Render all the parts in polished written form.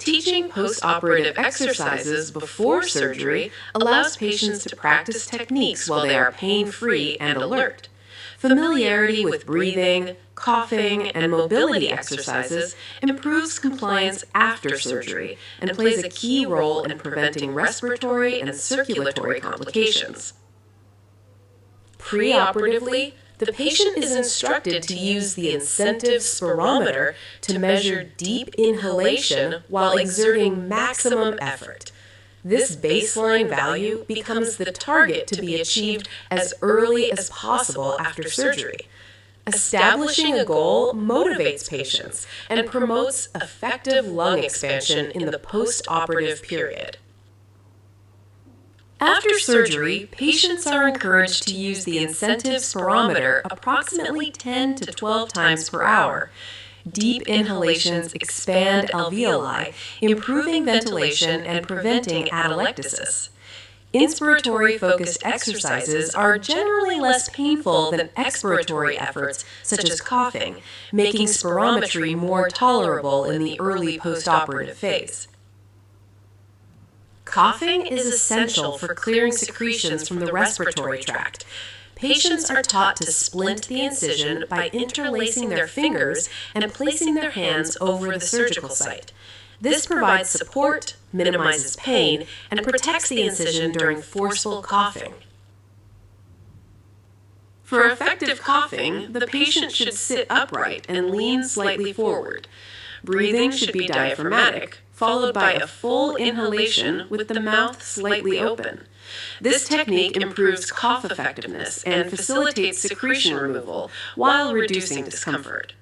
Teaching postoperative exercises before surgery allows patients to practice techniques while they are pain-free and alert. Familiarity with breathing, coughing, and mobility exercises improves compliance after surgery and plays a key role in preventing respiratory and circulatory complications. Preoperatively, the patient is instructed to use the incentive spirometer to measure deep inhalation while exerting maximum effort. This baseline value becomes the target to be achieved as early as possible after surgery. Establishing a goal motivates patients and promotes effective lung expansion in the postoperative period. After surgery, patients are encouraged to use the incentive spirometer approximately 10 to 12 times per hour. Deep inhalations expand alveoli, improving ventilation and preventing atelectasis. Inspiratory-focused exercises are generally less painful than expiratory efforts, such as coughing, making spirometry more tolerable in the early postoperative phase. Coughing is essential for clearing secretions from the respiratory tract. Patients are taught to splint the incision by interlacing their fingers and placing their hands over the surgical site. This provides support, minimizes pain, and protects the incision during forceful coughing. For effective coughing, the patient should sit upright and lean slightly forward. Breathing should be diaphragmatic, followed by a full inhalation with the mouth slightly open. This technique improves cough effectiveness and facilitates secretion removal while reducing discomfort.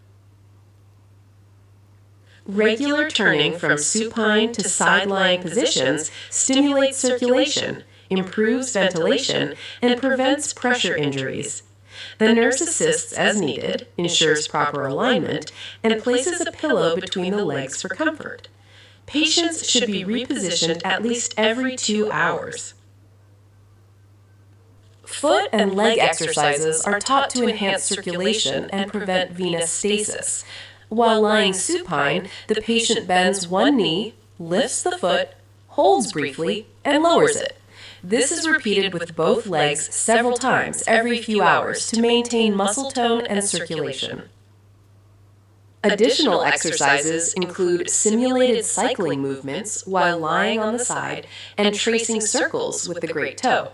Regular turning from supine to side-lying positions stimulates circulation, improves ventilation, and prevents pressure injuries. The nurse assists as needed, ensures proper alignment, and places a pillow between the legs for comfort. Patients should be repositioned at least every 2 hours. Foot and leg exercises are taught to enhance circulation and prevent venous stasis. While lying supine, the patient bends one knee, lifts the foot, holds briefly, and lowers it. This is repeated with both legs several times every few hours to maintain muscle tone and circulation. Additional exercises include simulated cycling movements while lying on the side and tracing circles with the great toe.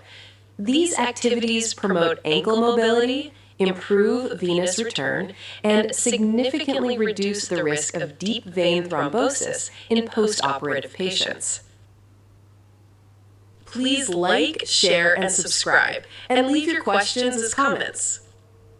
These activities promote ankle mobility, improve venous return, and significantly reduce the risk of deep vein thrombosis in postoperative patients. Please like, share, and subscribe, and leave your questions as comments.